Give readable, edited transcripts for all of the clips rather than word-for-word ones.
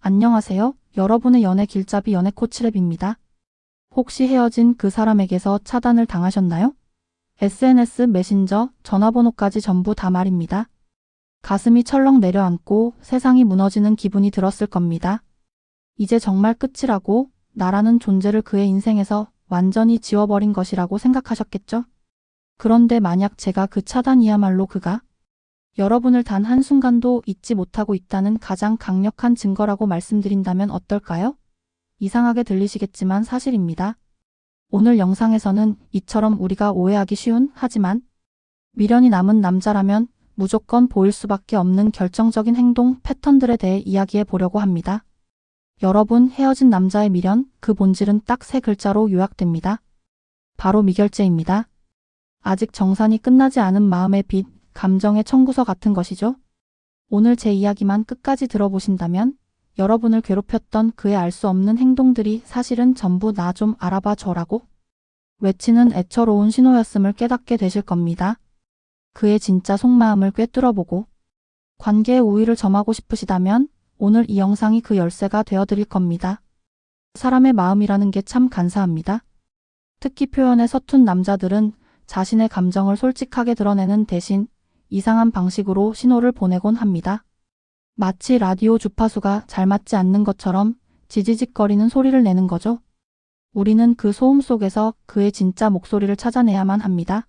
안녕하세요. 여러분의 연애 길잡이 연애 코치랩입니다. 혹시 헤어진 그 사람에게서 차단을 당하셨나요? SNS, 메신저, 전화번호까지 전부 다 말입니다. 가슴이 철렁 내려앉고 세상이 무너지는 기분이 들었을 겁니다. 이제 정말 끝이라고, 나라는 존재를 그의 인생에서 완전히 지워버린 것이라고 생각하셨겠죠? 그런데 만약 제가 그 차단이야말로 그가 여러분을 단 한순간도 잊지 못하고 있다는 가장 강력한 증거라고 말씀드린다면 어떨까요? 이상하게 들리시겠지만 사실입니다. 오늘 영상에서는 이처럼 우리가 오해하기 쉬운, 하지만 미련이 남은 남자라면 무조건 보일 수밖에 없는 결정적인 행동 패턴들에 대해 이야기해 보려고 합니다. 여러분, 헤어진 남자의 미련, 그 본질은 딱 세 글자로 요약됩니다. 바로 미결제입니다. 아직 정산이 끝나지 않은 마음의 빚, 감정의 청구서 같은 것이죠. 오늘 제 이야기만 끝까지 들어보신다면 여러분을 괴롭혔던 그의 알 수 없는 행동들이 사실은 전부 나 좀 알아봐 줘라고 외치는 애처로운 신호였음을 깨닫게 되실 겁니다. 그의 진짜 속마음을 꿰뚫어보고 관계의 우위를 점하고 싶으시다면 오늘 이 영상이 그 열쇠가 되어드릴 겁니다. 사람의 마음이라는 게 참 간사합니다. 특히 표현에 서툰 남자들은 자신의 감정을 솔직하게 드러내는 대신 이상한 방식으로 신호를 보내곤 합니다. 마치 라디오 주파수가 잘 맞지 않는 것처럼 지지직거리는 소리를 내는 거죠. 우리는 그 소음 속에서 그의 진짜 목소리를 찾아내야만 합니다.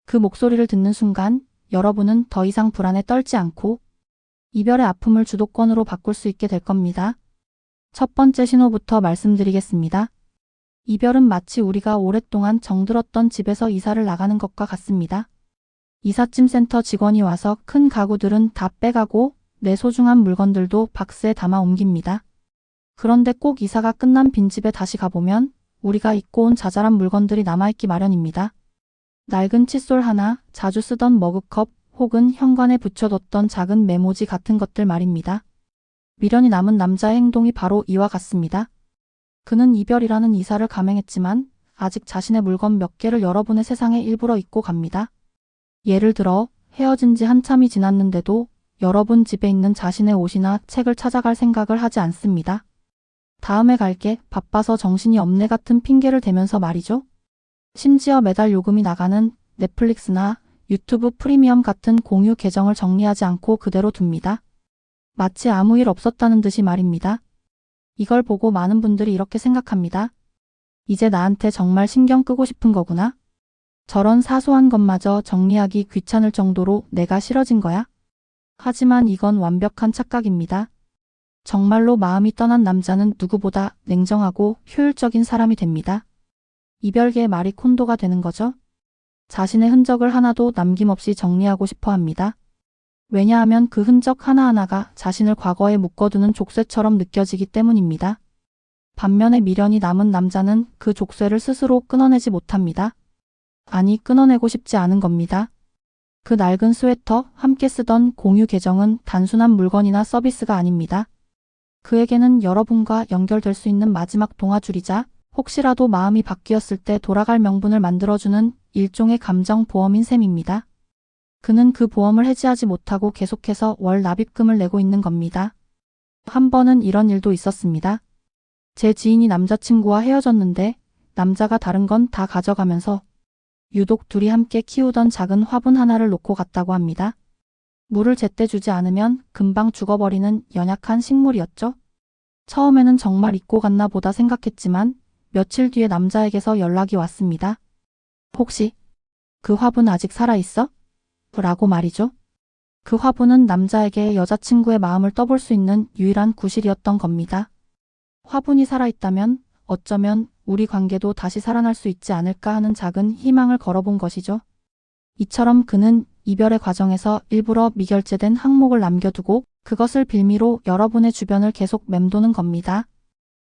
그 목소리를 듣는 순간 여러분은 더 이상 불안에 떨지 않고 이별의 아픔을 주도권으로 바꿀 수 있게 될 겁니다. 첫 번째 신호부터 말씀드리겠습니다. 이별은 마치 우리가 오랫동안 정들었던 집에서 이사를 나가는 것과 같습니다. 이삿짐 센터 직원이 와서 큰 가구들은 다 빼가고 내 소중한 물건들도 박스에 담아 옮깁니다. 그런데 꼭 이사가 끝난 빈집에 다시 가보면 우리가 잊고 온 자잘한 물건들이 남아있기 마련입니다. 낡은 칫솔 하나, 자주 쓰던 머그컵, 혹은 현관에 붙여뒀던 작은 메모지 같은 것들 말입니다. 미련이 남은 남자의 행동이 바로 이와 같습니다. 그는 이별이라는 이사를 감행했지만 아직 자신의 물건 몇 개를 여러분의 세상에 일부러 잊고 갑니다. 예를 들어 헤어진 지 한참이 지났는데도 여러분 집에 있는 자신의 옷이나 책을 찾아갈 생각을 하지 않습니다. 다음에 갈게, 바빠서 정신이 없네 같은 핑계를 대면서 말이죠. 심지어 매달 요금이 나가는 넷플릭스나 유튜브 프리미엄 같은 공유 계정을 정리하지 않고 그대로 둡니다. 마치 아무 일 없었다는 듯이 말입니다. 이걸 보고 많은 분들이 이렇게 생각합니다. 이제 나한테 정말 신경 끄고 싶은 거구나. 저런 사소한 것마저 정리하기 귀찮을 정도로 내가 싫어진 거야? 하지만 이건 완벽한 착각입니다. 정말로 마음이 떠난 남자는 누구보다 냉정하고 효율적인 사람이 됩니다. 이별계의 마리 콘도가 되는 거죠. 자신의 흔적을 하나도 남김없이 정리하고 싶어 합니다. 왜냐하면 그 흔적 하나하나가 자신을 과거에 묶어두는 족쇄처럼 느껴지기 때문입니다. 반면에 미련이 남은 남자는 그 족쇄를 스스로 끊어내지 못합니다. 아니, 끊어내고 싶지 않은 겁니다. 그 낡은 스웨터, 함께 쓰던 공유 계정은 단순한 물건이나 서비스가 아닙니다. 그에게는 여러분과 연결될 수 있는 마지막 동아줄이자 혹시라도 마음이 바뀌었을 때 돌아갈 명분을 만들어주는 일종의 감정 보험인 셈입니다. 그는 그 보험을 해지하지 못하고 계속해서 월 납입금을 내고 있는 겁니다. 한 번은 이런 일도 있었습니다. 제 지인이 남자친구와 헤어졌는데 남자가 다른 건 다 가져가면서 유독 둘이 함께 키우던 작은 화분 하나를 놓고 갔다고 합니다. 물을 제때 주지 않으면 금방 죽어버리는 연약한 식물이었죠. 처음에는 정말 잊고 갔나 보다 생각했지만 며칠 뒤에 남자에게서 연락이 왔습니다. 혹시 그 화분 아직 살아있어? 라고 말이죠. 그 화분은 남자에게 여자친구의 마음을 떠볼 수 있는 유일한 구실이었던 겁니다. 화분이 살아있다면 어쩌면 우리 관계도 다시 살아날 수 있지 않을까 하는 작은 희망을 걸어본 것이죠. 이처럼 그는 이별의 과정에서 일부러 미결제된 항목을 남겨두고 그것을 빌미로 여러분의 주변을 계속 맴도는 겁니다.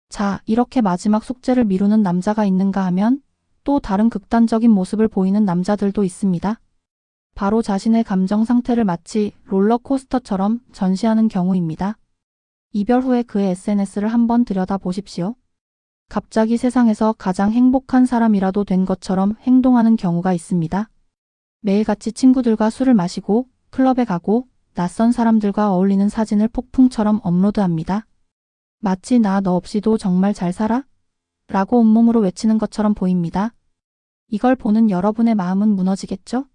자, 이렇게 마지막 숙제를 미루는 남자가 있는가 하면 또 다른 극단적인 모습을 보이는 남자들도 있습니다. 바로 자신의 감정 상태를 마치 롤러코스터처럼 전시하는 경우입니다. 이별 후에 그의 SNS를 한번 들여다보십시오. 갑자기 세상에서 가장 행복한 사람이라도 된 것처럼 행동하는 경우가 있습니다. 매일같이 친구들과 술을 마시고 클럽에 가고 낯선 사람들과 어울리는 사진을 폭풍처럼 업로드합니다. 마치 나 너 없이도 정말 잘 살아? 라고 온몸으로 외치는 것처럼 보입니다. 이걸 보는 여러분의 마음은 무너지겠죠?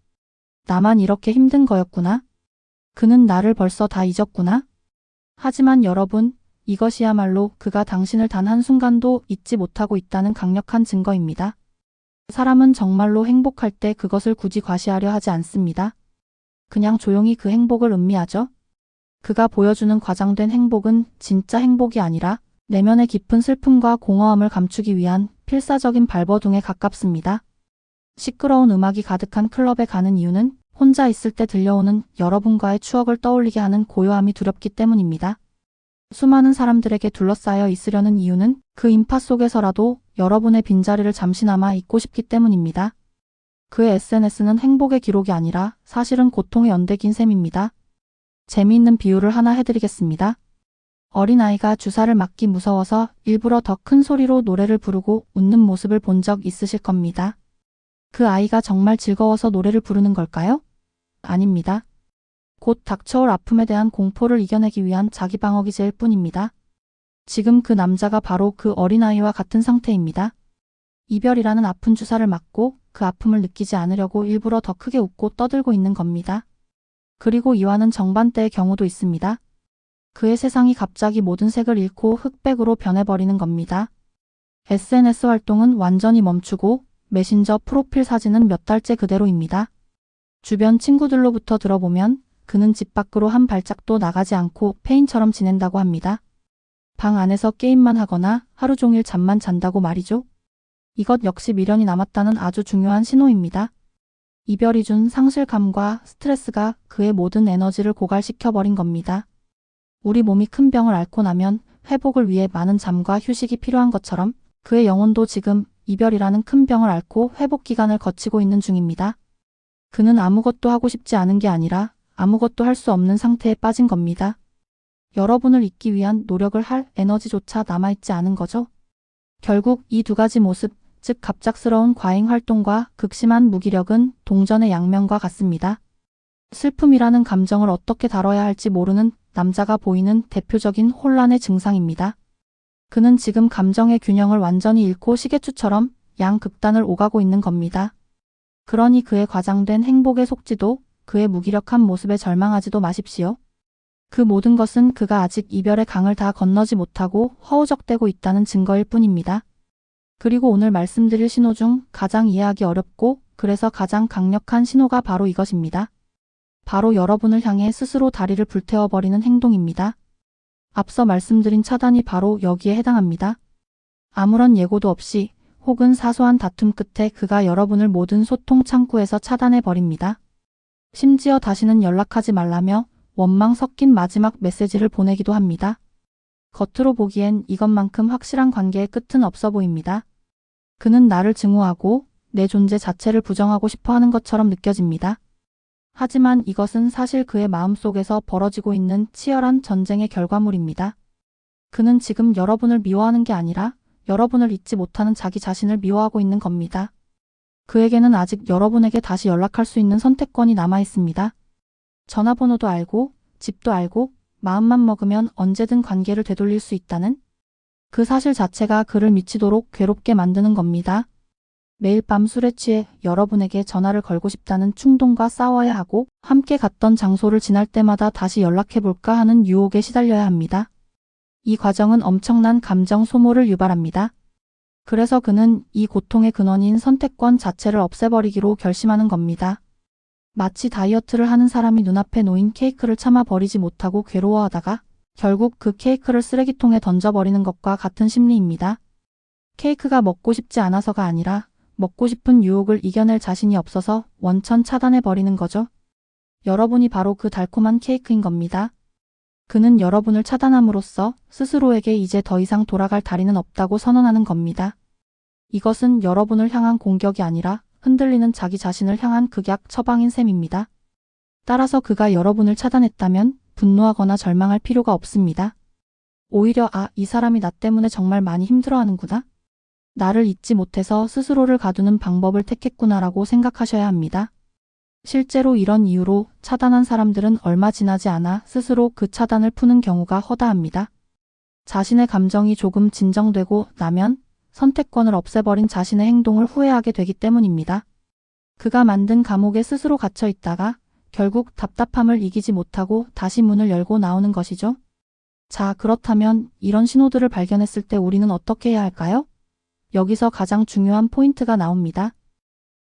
나만 이렇게 힘든 거였구나. 그는 나를 벌써 다 잊었구나. 하지만 여러분, 이것이야말로 그가 당신을 단 한순간도 잊지 못하고 있다는 강력한 증거입니다. 사람은 정말로 행복할 때 그것을 굳이 과시하려 하지 않습니다. 그냥 조용히 그 행복을 음미하죠. 그가 보여주는 과장된 행복은 진짜 행복이 아니라 내면의 깊은 슬픔과 공허함을 감추기 위한 필사적인 발버둥에 가깝습니다. 시끄러운 음악이 가득한 클럽에 가는 이유는 혼자 있을 때 들려오는 여러분과의 추억을 떠올리게 하는 고요함이 두렵기 때문입니다. 수많은 사람들에게 둘러싸여 있으려는 이유는 그 인파 속에서라도 여러분의 빈자리를 잠시나마 잊고 싶기 때문입니다. 그의 SNS는 행복의 기록이 아니라 사실은 고통의 연대기인 셈입니다. 재미있는 비유를 하나 해드리겠습니다. 어린아이가 주사를 맞기 무서워서 일부러 더 큰 소리로 노래를 부르고 웃는 모습을 본 적 있으실 겁니다. 그 아이가 정말 즐거워서 노래를 부르는 걸까요? 아닙니다. 곧 닥쳐올 아픔에 대한 공포를 이겨내기 위한 자기 방어 기제일 뿐입니다. 지금 그 남자가 바로 그 어린아이와 같은 상태입니다. 이별이라는 아픈 주사를 맞고 그 아픔을 느끼지 않으려고 일부러 더 크게 웃고 떠들고 있는 겁니다. 그리고 이와는 정반대의 경우도 있습니다. 그의 세상이 갑자기 모든 색을 잃고 흑백으로 변해버리는 겁니다. SNS 활동은 완전히 멈추고 메신저 프로필 사진은 몇 달째 그대로입니다. 주변 친구들로부터 들어보면 그는 집 밖으로 한 발짝도 나가지 않고 폐인처럼 지낸다고 합니다. 방 안에서 게임만 하거나 하루 종일 잠만 잔다고 말이죠. 이것 역시 미련이 남았다는 아주 중요한 신호입니다. 이별이 준 상실감과 스트레스가 그의 모든 에너지를 고갈시켜버린 겁니다. 우리 몸이 큰 병을 앓고 나면 회복을 위해 많은 잠과 휴식이 필요한 것처럼 그의 영혼도 지금 이별이라는 큰 병을 앓고 회복 기간을 거치고 있는 중입니다. 그는 아무것도 하고 싶지 않은 게 아니라 아무것도 할 수 없는 상태에 빠진 겁니다. 여러분을 잊기 위한 노력을 할 에너지조차 남아있지 않은 거죠. 결국 이 두 가지 모습, 즉 갑작스러운 과잉 활동과 극심한 무기력은 동전의 양면과 같습니다. 슬픔이라는 감정을 어떻게 다뤄야 할지 모르는 남자가 보이는 대표적인 혼란의 증상입니다. 그는 지금 감정의 균형을 완전히 잃고 시계추처럼 양극단을 오가고 있는 겁니다. 그러니 그의 과장된 행복에 속지도 그의 무기력한 모습에 절망하지도 마십시오. 그 모든 것은 그가 아직 이별의 강을 다 건너지 못하고 허우적대고 있다는 증거일 뿐입니다. 그리고 오늘 말씀드릴 신호 중 가장 이해하기 어렵고 그래서 가장 강력한 신호가 바로 이것입니다. 바로 여러분을 향해 스스로 다리를 불태워버리는 행동입니다. 앞서 말씀드린 차단이 바로 여기에 해당합니다. 아무런 예고도 없이 혹은 사소한 다툼 끝에 그가 여러분을 모든 소통 창구에서 차단해버립니다. 심지어 다시는 연락하지 말라며 원망 섞인 마지막 메시지를 보내기도 합니다. 겉으로 보기엔 이것만큼 확실한 관계의 끝은 없어 보입니다. 그는 나를 증오하고 내 존재 자체를 부정하고 싶어 하는 것처럼 느껴집니다. 하지만 이것은 사실 그의 마음속에서 벌어지고 있는 치열한 전쟁의 결과물입니다. 그는 지금 여러분을 미워하는 게 아니라 여러분을 잊지 못하는 자기 자신을 미워하고 있는 겁니다. 그에게는 아직 여러분에게 다시 연락할 수 있는 선택권이 남아 있습니다. 전화번호도 알고 집도 알고 마음만 먹으면 언제든 관계를 되돌릴 수 있다는 그 사실 자체가 그를 미치도록 괴롭게 만드는 겁니다. 매일 밤 술에 취해 여러분에게 전화를 걸고 싶다는 충동과 싸워야 하고 함께 갔던 장소를 지날 때마다 다시 연락해볼까 하는 유혹에 시달려야 합니다. 이 과정은 엄청난 감정 소모를 유발합니다. 그래서 그는 이 고통의 근원인 선택권 자체를 없애버리기로 결심하는 겁니다. 마치 다이어트를 하는 사람이 눈앞에 놓인 케이크를 참아 버리지 못하고 괴로워하다가 결국 그 케이크를 쓰레기통에 던져버리는 것과 같은 심리입니다. 케이크가 먹고 싶지 않아서가 아니라 먹고 싶은 유혹을 이겨낼 자신이 없어서 원천 차단해버리는 거죠. 여러분이 바로 그 달콤한 케이크인 겁니다. 그는 여러분을 차단함으로써 스스로에게 이제 더 이상 돌아갈 다리는 없다고 선언하는 겁니다. 이것은 여러분을 향한 공격이 아니라 흔들리는 자기 자신을 향한 극약 처방인 셈입니다. 따라서 그가 여러분을 차단했다면 분노하거나 절망할 필요가 없습니다. 오히려 이 사람이 나 때문에 정말 많이 힘들어하는구나. 나를 잊지 못해서 스스로를 가두는 방법을 택했구나라고 생각하셔야 합니다. 실제로 이런 이유로 차단한 사람들은 얼마 지나지 않아 스스로 그 차단을 푸는 경우가 허다합니다. 자신의 감정이 조금 진정되고 나면 선택권을 없애버린 자신의 행동을 후회하게 되기 때문입니다. 그가 만든 감옥에 스스로 갇혀 있다가 결국 답답함을 이기지 못하고 다시 문을 열고 나오는 것이죠. 자, 그렇다면 이런 신호들을 발견했을 때 우리는 어떻게 해야 할까요? 여기서 가장 중요한 포인트가 나옵니다.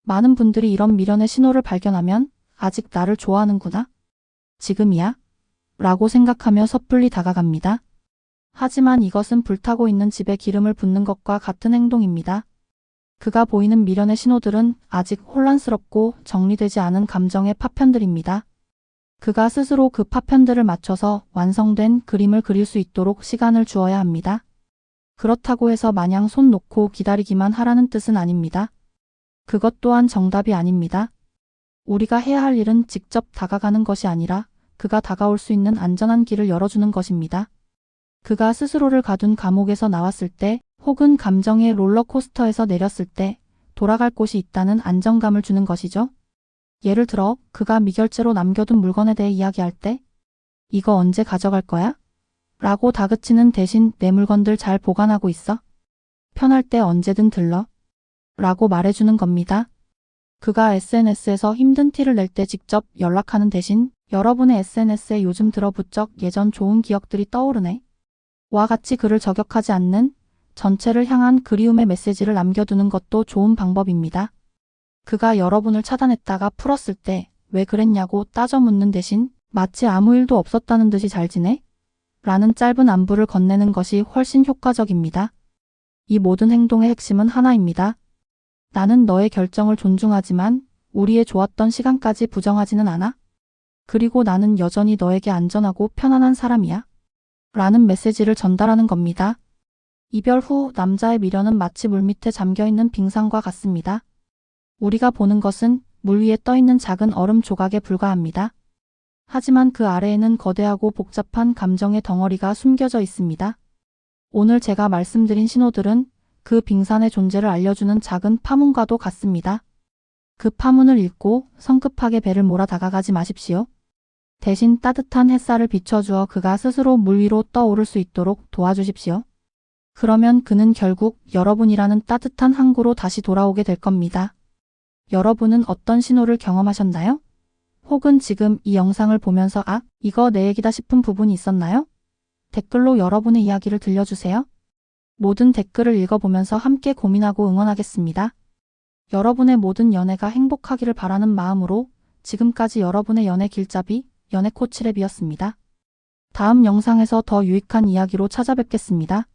많은 분들이 이런 미련의 신호를 발견하면 아직 나를 좋아하는구나. 지금이야? 라고 생각하며 섣불리 다가갑니다. 하지만 이것은 불타고 있는 집에 기름을 붓는 것과 같은 행동입니다. 그가 보이는 미련의 신호들은 아직 혼란스럽고 정리되지 않은 감정의 파편들입니다. 그가 스스로 그 파편들을 맞춰서 완성된 그림을 그릴 수 있도록 시간을 주어야 합니다. 그렇다고 해서 마냥 손 놓고 기다리기만 하라는 뜻은 아닙니다. 그것 또한 정답이 아닙니다. 우리가 해야 할 일은 직접 다가가는 것이 아니라 그가 다가올 수 있는 안전한 길을 열어주는 것입니다. 그가 스스로를 가둔 감옥에서 나왔을 때 혹은 감정의 롤러코스터에서 내렸을 때 돌아갈 곳이 있다는 안정감을 주는 것이죠. 예를 들어 그가 미결제로 남겨둔 물건에 대해 이야기할 때 이거 언제 가져갈 거야? 라고 다그치는 대신 내 물건들 잘 보관하고 있어. 편할 때 언제든 들러. 라고 말해주는 겁니다. 그가 SNS에서 힘든 티를 낼 때 직접 연락하는 대신 여러분의 SNS에 요즘 들어 부쩍 예전 좋은 기억들이 떠오르네. 와 같이 그를 저격하지 않는 전체를 향한 그리움의 메시지를 남겨두는 것도 좋은 방법입니다. 그가 여러분을 차단했다가 풀었을 때 왜 그랬냐고 따져 묻는 대신 마치 아무 일도 없었다는 듯이 잘 지내? 라는 짧은 안부를 건네는 것이 훨씬 효과적입니다. 이 모든 행동의 핵심은 하나입니다. 나는 너의 결정을 존중하지만 우리의 좋았던 시간까지 부정하지는 않아. 그리고 나는 여전히 너에게 안전하고 편안한 사람이야. 라는 메시지를 전달하는 겁니다. 이별 후 남자의 미련은 마치 물밑에 잠겨있는 빙산과 같습니다. 우리가 보는 것은 물 위에 떠있는 작은 얼음 조각에 불과합니다. 하지만 그 아래에는 거대하고 복잡한 감정의 덩어리가 숨겨져 있습니다. 오늘 제가 말씀드린 신호들은 그 빙산의 존재를 알려주는 작은 파문과도 같습니다. 그 파문을 읽고 성급하게 배를 몰아 다가가지 마십시오. 대신 따뜻한 햇살을 비춰주어 그가 스스로 물 위로 떠오를 수 있도록 도와주십시오. 그러면 그는 결국 여러분이라는 따뜻한 항구로 다시 돌아오게 될 겁니다. 여러분은 어떤 신호를 경험하셨나요? 혹은 지금 이 영상을 보면서 이거 내 얘기다 싶은 부분이 있었나요? 댓글로 여러분의 이야기를 들려주세요. 모든 댓글을 읽어보면서 함께 고민하고 응원하겠습니다. 여러분의 모든 연애가 행복하기를 바라는 마음으로 지금까지 여러분의 연애 길잡이 연애 코치랩이었습니다. 다음 영상에서 더 유익한 이야기로 찾아뵙겠습니다.